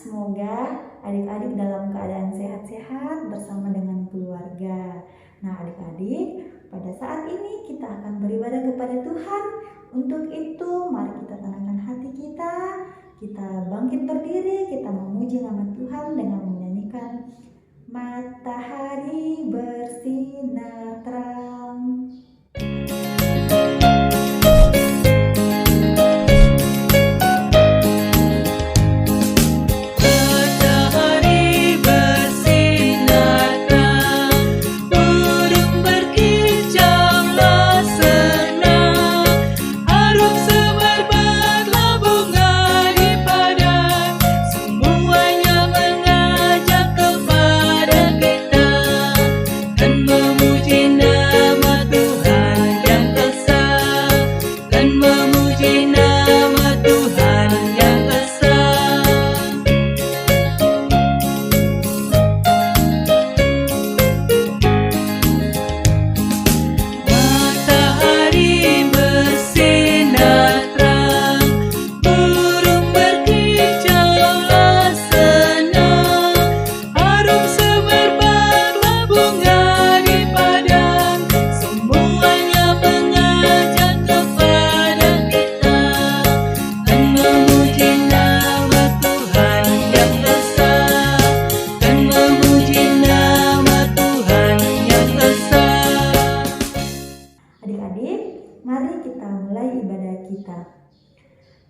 semoga adik-adik dalam keadaan sehat-sehat bersama dengan keluarga. Nah adik-adik, pada saat ini kita akan beribadah kepada Tuhan. Untuk itu mari kita tenangkan hati kita bangkit berdiri, kita memuji nama Tuhan dengan menyanyikan Matahari bersinar terang.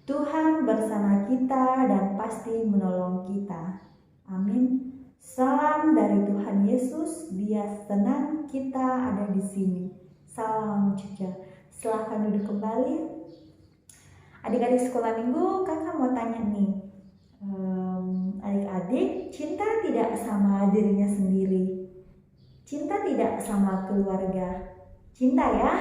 Tuhan bersama kita dan pasti menolong kita. Amin. Salam dari Tuhan Yesus, Dia senang kita ada di sini. Salam juga. Silahkan duduk kembali. Adik-adik sekolah minggu, kakak mau tanya nih. Adik-adik, cinta tidak sama dirinya sendiri? Cinta tidak sama keluarga? Cinta ya?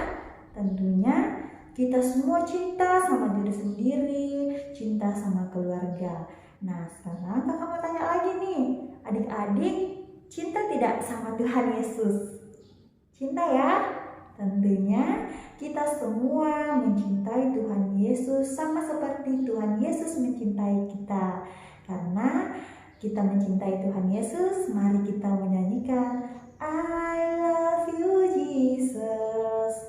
Tentunya kita semua cinta sama diri sendiri, cinta sama keluarga. Nah sekarang kakak mau tanya lagi nih, adik-adik cinta tidak sama Tuhan Yesus? Cinta ya? Tentunya kita semua mencintai Tuhan Yesus sama seperti Tuhan Yesus mencintai kita. Karena kita mencintai Tuhan Yesus, mari kita menyanyikan I love you Jesus.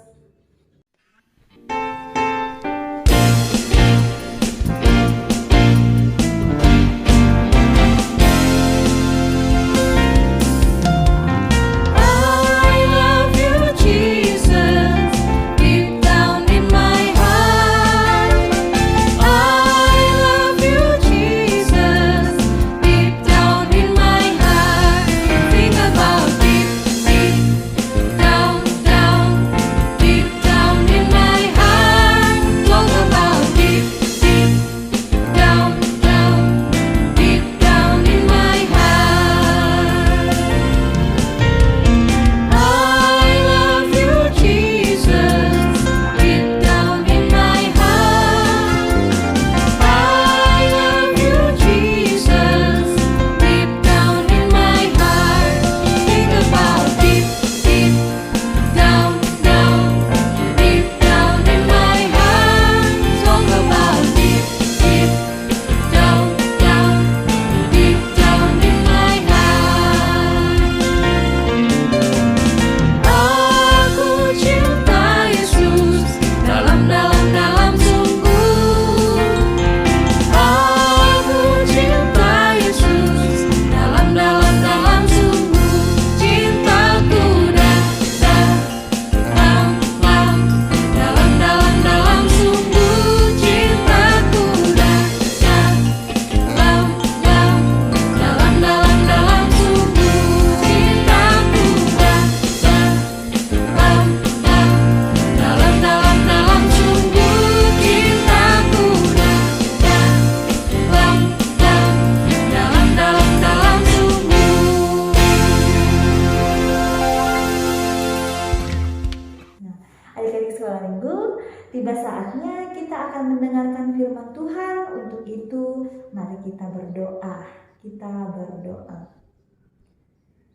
Tiba saatnya kita akan mendengarkan firman Tuhan. Untuk itu mari kita berdoa.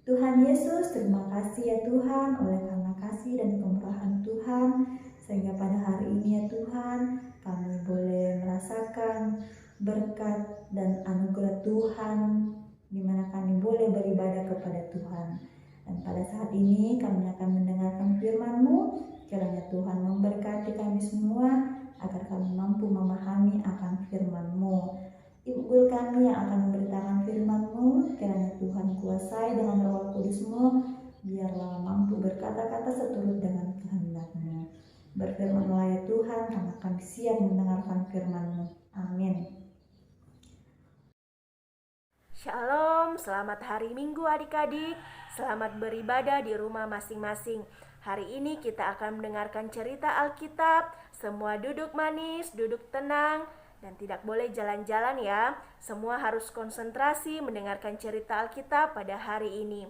Tuhan Yesus, terima kasih ya Tuhan, oleh karena kasih dan kemurahan Tuhan, sehingga pada hari ini ya Tuhan, kami boleh merasakan berkat dan anugerah Tuhan di mana kami boleh beribadah kepada Tuhan. Dan pada saat ini kami akan mendengarkan firman-Mu. Kiranya Tuhan memberkati kami semua agar kami mampu memahami akan firman-Mu. Ibu guru kami yang akan memberitakan firman-Mu, kiranya Tuhan kuasai dengan Roh Kudus-Mu, biarlah mampu berkata-kata seturut dengan kehendak-Mu. Berfirmanlah ya Tuhan, karena kami siap mendengarkan firman-Mu. Amin. Shalom, selamat hari Minggu adik-adik. Selamat beribadah di rumah masing-masing. Hari ini kita akan mendengarkan cerita Alkitab. Semua duduk manis, duduk tenang, dan tidak boleh jalan-jalan ya. Semua harus konsentrasi mendengarkan cerita Alkitab pada hari ini.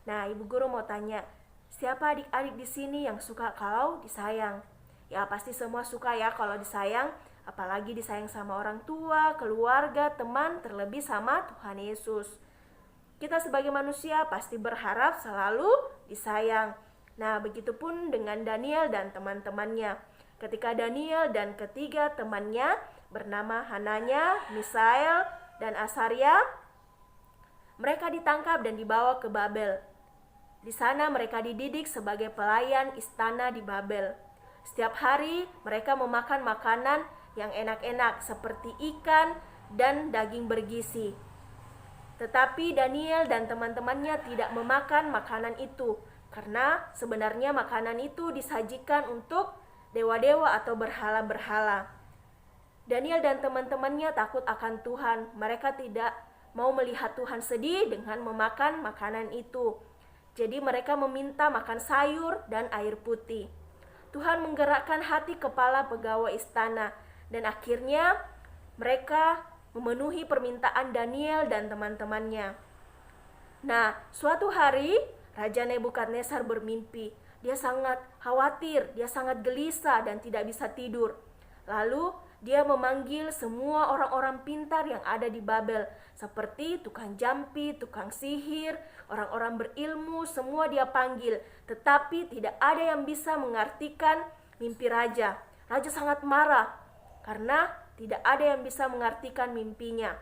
Nah, Ibu Guru mau tanya, siapa adik-adik di sini yang suka kalau disayang? Ya pasti semua suka ya kalau disayang. Apalagi disayang sama orang tua, keluarga, teman, terlebih sama Tuhan Yesus. Kita sebagai manusia pasti berharap selalu disayang. Nah, begitupun dengan Daniel dan teman-temannya. Ketika Daniel dan ketiga temannya bernama Hananya, Misael, dan Asaria, mereka ditangkap dan dibawa ke Babel. Di sana mereka dididik sebagai pelayan istana di Babel. Setiap hari mereka memakan makanan yang enak-enak seperti ikan dan daging bergizi. Tetapi Daniel dan teman-temannya tidak memakan makanan itu karena sebenarnya makanan itu disajikan untuk dewa-dewa atau berhala-berhala. Daniel dan teman-temannya takut akan Tuhan. Mereka tidak mau melihat Tuhan sedih dengan memakan makanan itu. Jadi mereka meminta makan sayur dan air putih. Tuhan menggerakkan hati kepala pegawai istana. Dan akhirnya mereka memenuhi permintaan Daniel dan teman-temannya. Nah, suatu hari Raja Nebukadnezar bermimpi. Dia sangat khawatir, dia sangat gelisah dan tidak bisa tidur. Lalu dia memanggil semua orang-orang pintar yang ada di Babel, seperti tukang jampi, tukang sihir, orang-orang berilmu, semua dia panggil. Tetapi tidak ada yang bisa mengartikan mimpi raja. Raja sangat marah karena tidak ada yang bisa mengartikan mimpinya.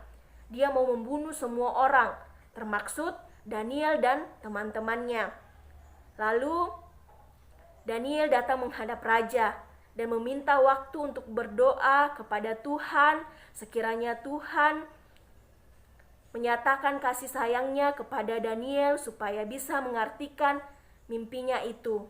Dia mau membunuh semua orang, termaksud Daniel dan teman-temannya. Lalu Daniel datang menghadap raja dan meminta waktu untuk berdoa kepada Tuhan. Sekiranya Tuhan menyatakan kasih sayangnya kepada Daniel supaya bisa mengartikan mimpinya itu.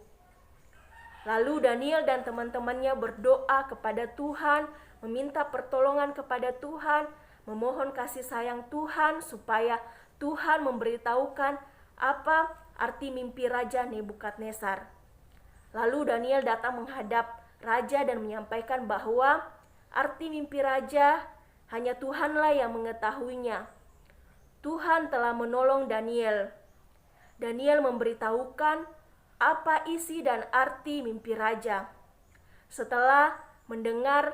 Lalu Daniel dan teman-temannya berdoa kepada Tuhan, meminta pertolongan kepada Tuhan, memohon kasih sayang Tuhan supaya Tuhan memberitahukan apa arti mimpi Raja Nebukadnezar. Lalu Daniel datang menghadap raja dan menyampaikan bahwa arti mimpi raja hanya Tuhanlah yang mengetahuinya. Tuhan telah menolong Daniel. Daniel memberitahukan apa isi dan arti mimpi raja. Setelah mendengar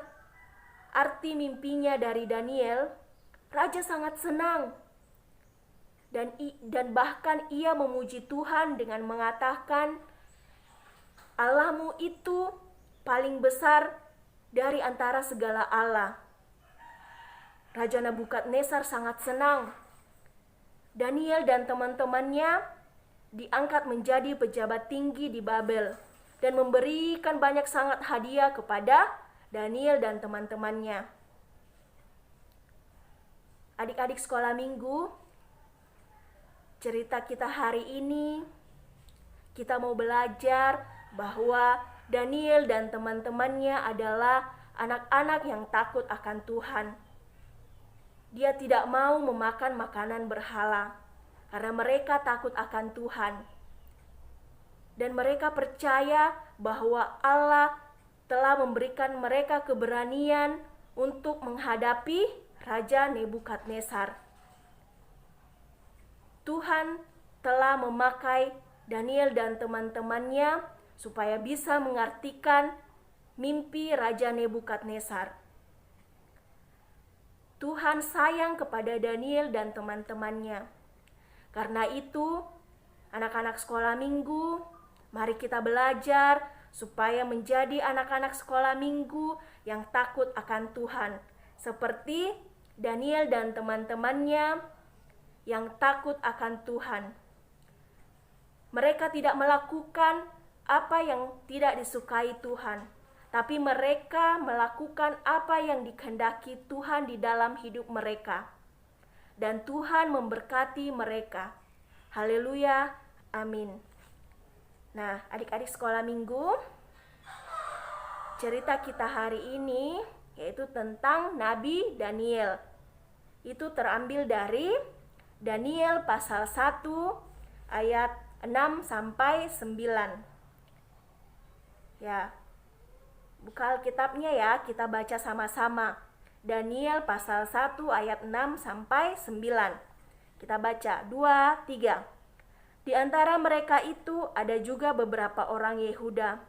arti mimpinya dari Daniel, raja sangat senang. Dan bahkan ia memuji Tuhan dengan mengatakan, Allahmu itu paling besar dari antara segala Allah. Raja Nebukadnezar sangat senang. Daniel dan teman-temannya diangkat menjadi pejabat tinggi di Babel dan memberikan banyak sangat hadiah kepada Daniel dan teman-temannya. Adik-adik sekolah minggu, cerita kita hari ini kita mau belajar bahwa Daniel dan teman-temannya adalah anak-anak yang takut akan Tuhan. Dia tidak mau memakan makanan berhala karena mereka takut akan Tuhan. Dan mereka percaya bahwa Allah telah memberikan mereka keberanian untuk menghadapi Raja Nebukadnezar. Tuhan telah memakai Daniel dan teman-temannya supaya bisa mengartikan mimpi Raja Nebukadnezar. Tuhan sayang kepada Daniel dan teman-temannya. Karena itu, anak-anak sekolah minggu, mari kita belajar supaya menjadi anak-anak sekolah minggu yang takut akan Tuhan. Seperti Daniel dan teman-temannya yang takut akan Tuhan. Mereka tidak melakukan apa yang tidak disukai Tuhan, tapi mereka melakukan apa yang dikehendaki Tuhan di dalam hidup mereka. Dan Tuhan memberkati mereka. Haleluya, amin. Nah, adik-adik sekolah minggu, cerita kita hari ini yaitu tentang Nabi Daniel. Itu terambil dari Daniel pasal 1 ayat 6 sampai 9. Ya, buka Alkitabnya ya, kita baca sama-sama. Daniel pasal 1 ayat 6 sampai 9. Kita baca 2, 3. Di antara mereka itu ada juga beberapa orang Yehuda,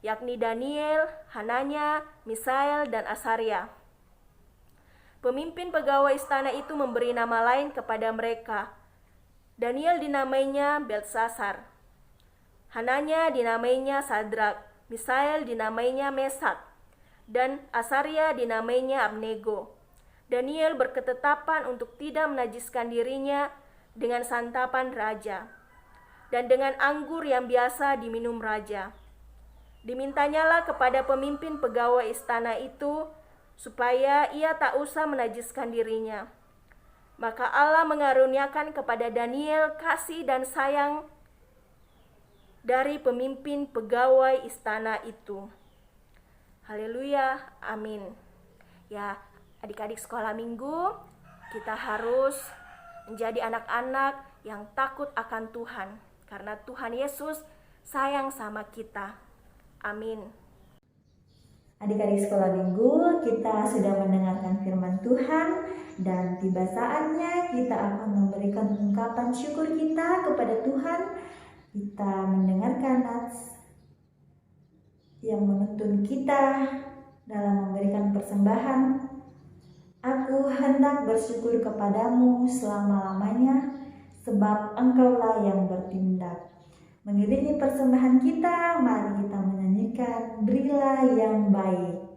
yakni Daniel, Hananya, Misael, dan Asaria. Pemimpin pegawai istana itu memberi nama lain kepada mereka. Daniel dinamainya Beltsasar, Hananya dinamainya Sadrak, Misael dinamainya Mesak, dan Asaria dinamainya Abnego. Daniel berketetapan untuk tidak menajiskan dirinya dengan santapan raja dan dengan anggur yang biasa diminum raja. Dimintanyalah kepada pemimpin pegawai istana itu supaya ia tak usah menajiskan dirinya. Maka Allah mengaruniakan kepada Daniel kasih dan sayang dari pemimpin pegawai istana itu. Haleluya, amin. Ya, adik-adik sekolah minggu, kita harus menjadi anak-anak yang takut akan Tuhan, karena Tuhan Yesus sayang sama kita. Amin. Adik-adik sekolah minggu, kita sudah mendengarkan firman Tuhan dan tiba saatnya kita akan memberikan ungkapan syukur kita kepada Tuhan. Kita mendengarkan nats yang menuntun kita dalam memberikan persembahan. Aku hendak bersyukur kepadamu selama-lamanya, sebab Engkaulah yang bertindak. Mengiringi persembahan kita, mari kita menyanyikan Berilah yang Baik.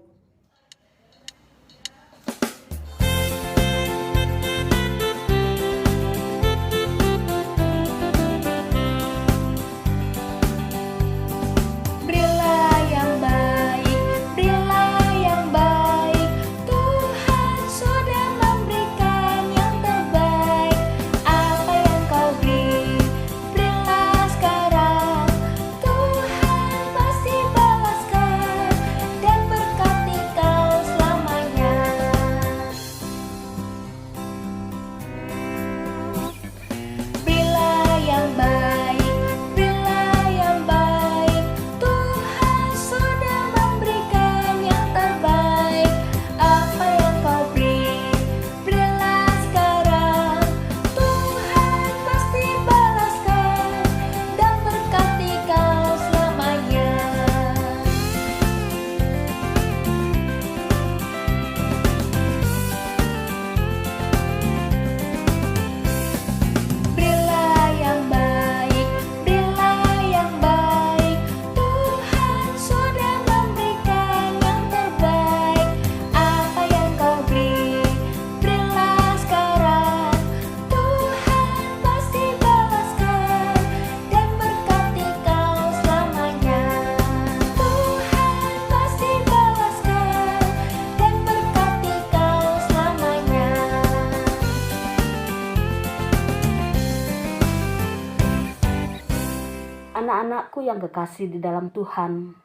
Anak-anakku yang kekasih di dalam Tuhan,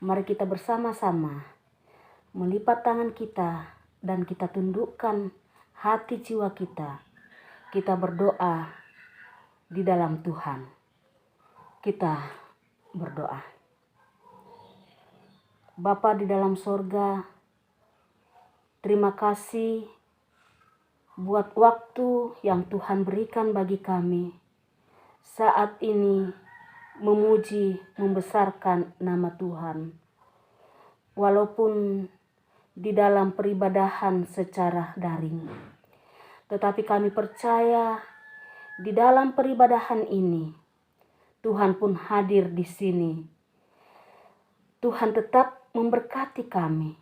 mari kita bersama-sama melipat tangan kita dan kita tundukkan hati jiwa kita. Kita berdoa di dalam Tuhan. Kita berdoa. Bapa di dalam sorga, terima kasih buat waktu yang Tuhan berikan bagi kami saat ini memuji, membesarkan nama Tuhan. Walaupun di dalam peribadahan secara daring, tetapi kami percaya di dalam peribadahan ini Tuhan pun hadir di sini. Tuhan tetap memberkati kami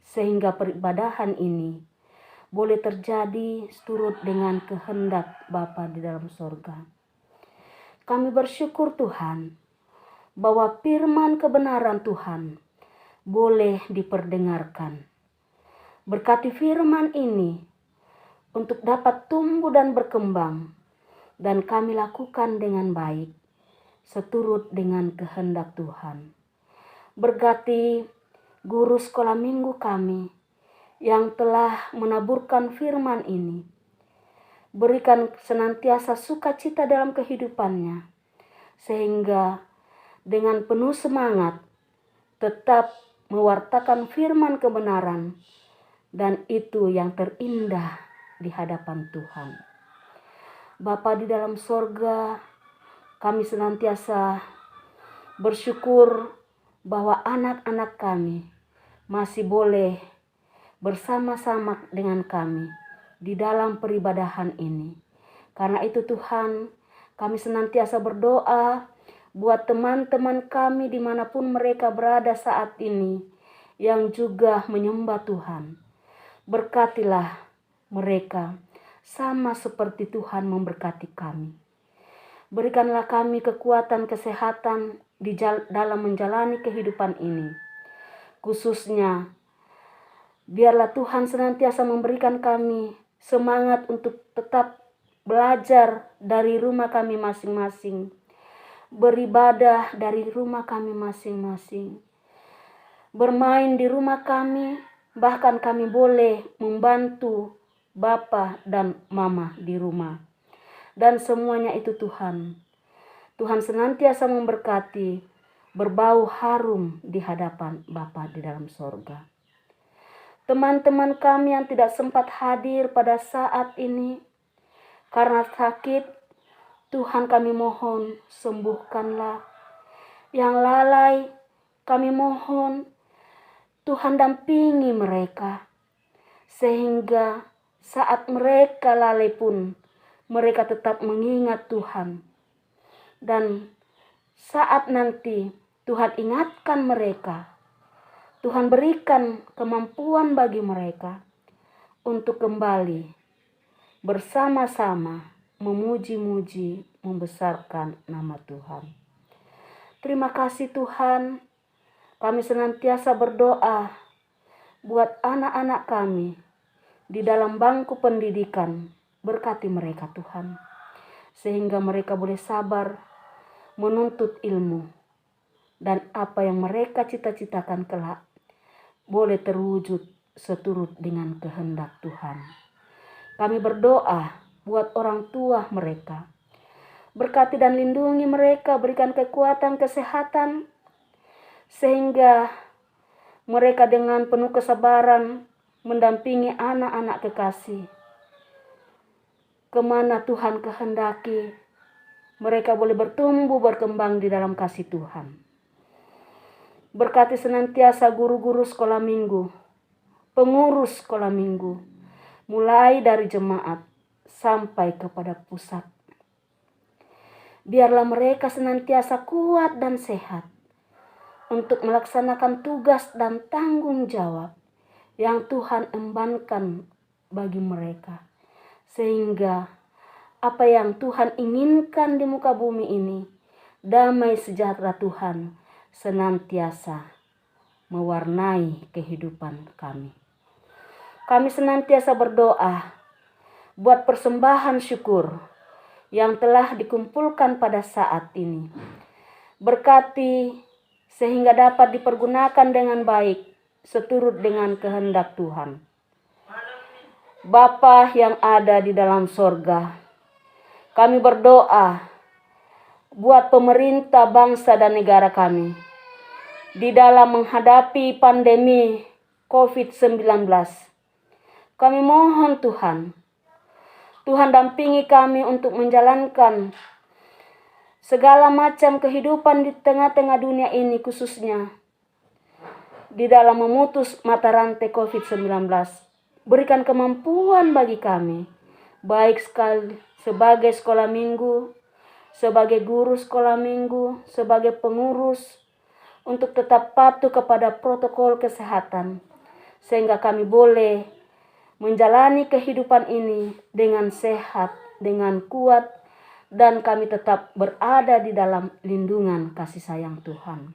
sehingga peribadahan ini boleh terjadi seturut dengan kehendak Bapa di dalam sorga. Kami bersyukur Tuhan bahwa firman kebenaran Tuhan boleh diperdengarkan. Berkati firman ini untuk dapat tumbuh dan berkembang, dan kami lakukan dengan baik seturut dengan kehendak Tuhan. Berkati guru sekolah minggu kami yang telah menaburkan firman ini. Berikan senantiasa sukacita dalam kehidupannya, sehingga dengan penuh semangat tetap mewartakan firman kebenaran, dan itu yang terindah di hadapan Tuhan. Bapa di dalam sorga, kami senantiasa bersyukur bahwa anak-anak kami masih boleh bersama-sama dengan kami di dalam peribadahan ini. Karena itu Tuhan, kami senantiasa berdoa buat teman-teman kami dimanapun mereka berada saat ini, yang juga menyembah Tuhan. Berkatilah mereka sama seperti Tuhan memberkati kami. Berikanlah kami kekuatan kesehatan dalam menjalani kehidupan ini. Khususnya, biarlah Tuhan senantiasa memberikan kami semangat untuk tetap belajar dari rumah kami masing-masing, beribadah dari rumah kami masing-masing, bermain di rumah kami, bahkan kami boleh membantu Bapa dan Mama di rumah. Dan semuanya itu Tuhan senantiasa memberkati, berbau harum di hadapan Bapa di dalam sorga. Teman-teman kami yang tidak sempat hadir pada saat ini karena sakit, Tuhan kami mohon sembuhkanlah. Yang lalai kami mohon Tuhan dampingi mereka, sehingga saat mereka lalai pun mereka tetap mengingat Tuhan. Dan saat nanti Tuhan ingatkan mereka, Tuhan berikan kemampuan bagi mereka untuk kembali bersama-sama memuji-muji, membesarkan nama Tuhan. Terima kasih Tuhan, kami senantiasa berdoa buat anak-anak kami di dalam bangku pendidikan. Berkati mereka Tuhan, sehingga mereka boleh sabar menuntut ilmu, dan apa yang mereka cita-citakan kelak boleh terwujud seturut dengan kehendak Tuhan. Kami berdoa buat orang tua mereka. Berkati dan lindungi mereka, berikan kekuatan kesehatan, sehingga mereka dengan penuh kesabaran mendampingi anak-anak kekasih kemana Tuhan kehendaki, mereka boleh bertumbuh berkembang di dalam kasih Tuhan. Berkati senantiasa guru-guru sekolah minggu, pengurus sekolah minggu, mulai dari jemaat sampai kepada pusat. Biarlah mereka senantiasa kuat dan sehat untuk melaksanakan tugas dan tanggung jawab yang Tuhan embankan bagi mereka. Sehingga apa yang Tuhan inginkan di muka bumi ini, damai sejahtera Tuhan senantiasa mewarnai kehidupan kami. Kami senantiasa berdoa buat persembahan syukur yang telah dikumpulkan pada saat ini. Berkati sehingga dapat dipergunakan dengan baik seturut dengan kehendak Tuhan. Bapa yang ada di dalam sorga, kami berdoa buat pemerintah bangsa dan negara kami di dalam menghadapi pandemi COVID-19. Kami mohon Tuhan dampingi kami untuk menjalankan segala macam kehidupan di tengah-tengah dunia ini, khususnya di dalam memutus mata rantai COVID-19. Berikan kemampuan bagi kami, baik sekali sebagai sekolah minggu, sebagai guru sekolah minggu, sebagai pengurus, untuk tetap patuh kepada protokol kesehatan, sehingga kami boleh menjalani kehidupan ini dengan sehat, dengan kuat, dan kami tetap berada di dalam lindungan kasih sayang Tuhan.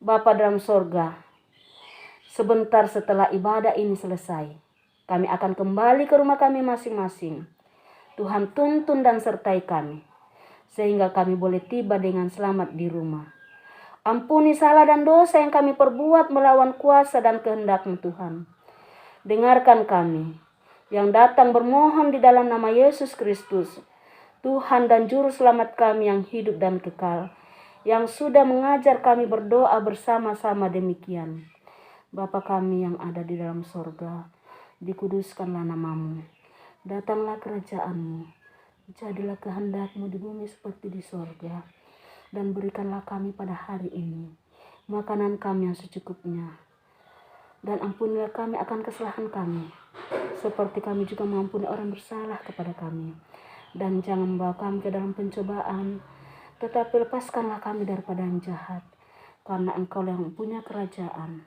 Bapa dalam sorga, sebentar setelah ibadah ini selesai, kami akan kembali ke rumah kami masing-masing. Tuhan tuntun dan sertai kami, sehingga kami boleh tiba dengan selamat di rumah. Ampuni salah dan dosa yang kami perbuat melawan kuasa dan kehendak-Mu Tuhan. Dengarkan kami yang datang bermohon di dalam nama Yesus Kristus, Tuhan dan Juru Selamat kami yang hidup dan kekal, yang sudah mengajar kami berdoa bersama-sama demikian. Bapa kami yang ada di dalam sorga, dikuduskanlah nama-Mu. Datanglah kerajaan-Mu, jadilah kehendak-Mu di bumi seperti di sorga. Dan berikanlah kami pada hari ini makanan kami yang secukupnya. Dan ampunilah kami akan kesalahan kami, seperti kami juga mengampuni orang bersalah kepada kami. Dan jangan membawa kami ke dalam pencobaan, tetapi lepaskanlah kami daripada yang jahat. Karena Engkau yang punya kerajaan,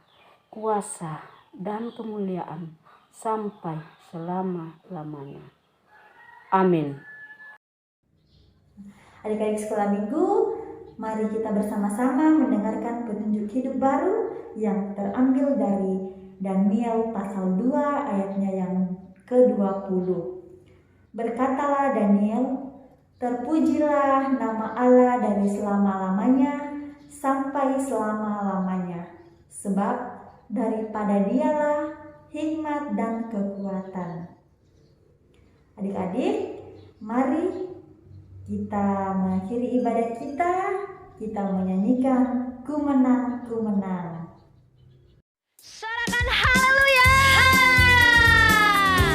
kuasa, dan kemuliaan sampai selama-lamanya. Amin. Adik-adik sekolah minggu, mari kita bersama-sama mendengarkan petunjuk hidup baru yang terambil dari Daniel pasal 2 ayatnya yang ke-20. Berkatalah Daniel, terpujilah nama Allah dari selama-lamanya sampai selama-lamanya, sebab daripada Dialah hikmat dan kekuatan. Adik-adik, mari kita mengakhiri ibadah kita menyanyikan Ku Menang, Ku Menang. Sorakan haleluya.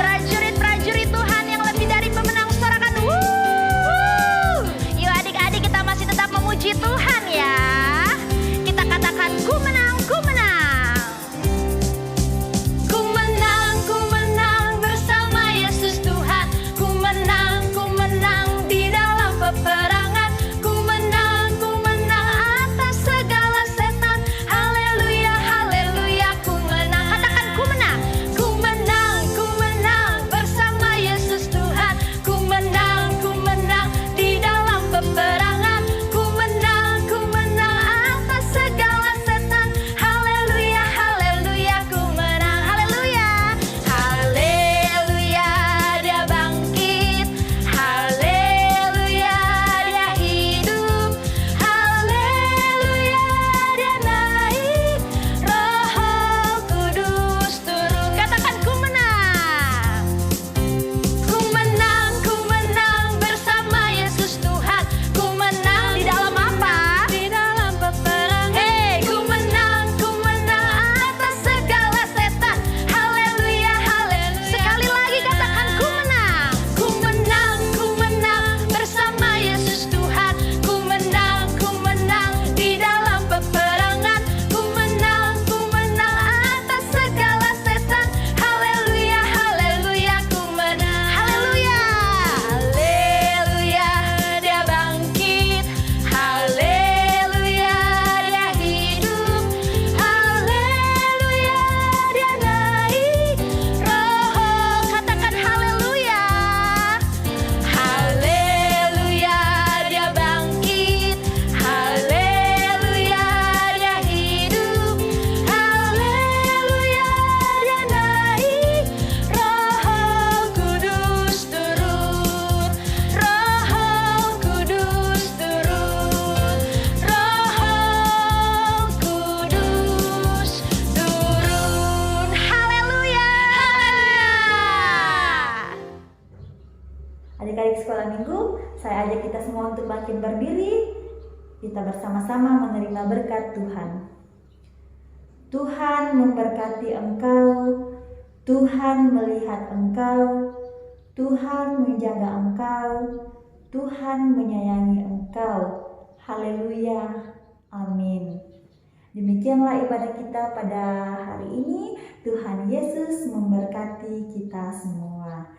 Prajurit-prajurit Tuhan yang lebih dari pemenang, sorakan wuh. Yuk adik-adik, kita masih tetap memuji Tuhan ya. Kita katakan ku menang, ku menang. Ku menang bersama Yesus Tuhan. Ku menang di dalam peperangan. Ku menang atas segala setan. Haleluya, haleluya, ku menang. Katakan ku menang. Ku menang bersama Yesus Tuhan. Ku menang di dalam peperangan. Ku menang atas segala setan. Haleluya, haleluya, ku menang. Haleluya, haleluya, Dia bangkit. Haleluya, Dia hidup. Haleluya, Dia naik. Roh Kudus turun. Katakan ku menang. Ku menang bersama Yesus Tuhan. Ku menang di dalam apa? Di dalam peperangan. Hey, ku menang atas segala setan. Haleluya, haleluya. Sekali lagi katakan ku menang. Ku menang bersama Yesus Tuhan. Ku menang di dalam peperangan. Ku menang atas segala setan. Haleluya, haleluya, ku menang. Haleluya, haleluya, Dia bangkit. Haleluya, Dia hidup. Haleluya, Dia naik. Roh, katakan haleluya. Haleluya, Dia bangkit. Haleluya, Dia hidup. Haleluya, Dia naik. Roh Kudus turun. Roh Kudus turun. Roh Kudus turun. Haleluya, haleluya. Adik-adik sekolah minggu, saya ajak kita semua untuk bangkit berdiri. Kita bersama-sama menerima berkat Tuhan. Tuhan memberkati engkau, Tuhan melihat engkau, Tuhan menjaga engkau, Tuhan menyayangi engkau. Haleluya, amin. Demikianlah ibadah kita pada hari ini. Tuhan Yesus memberkati kita semua.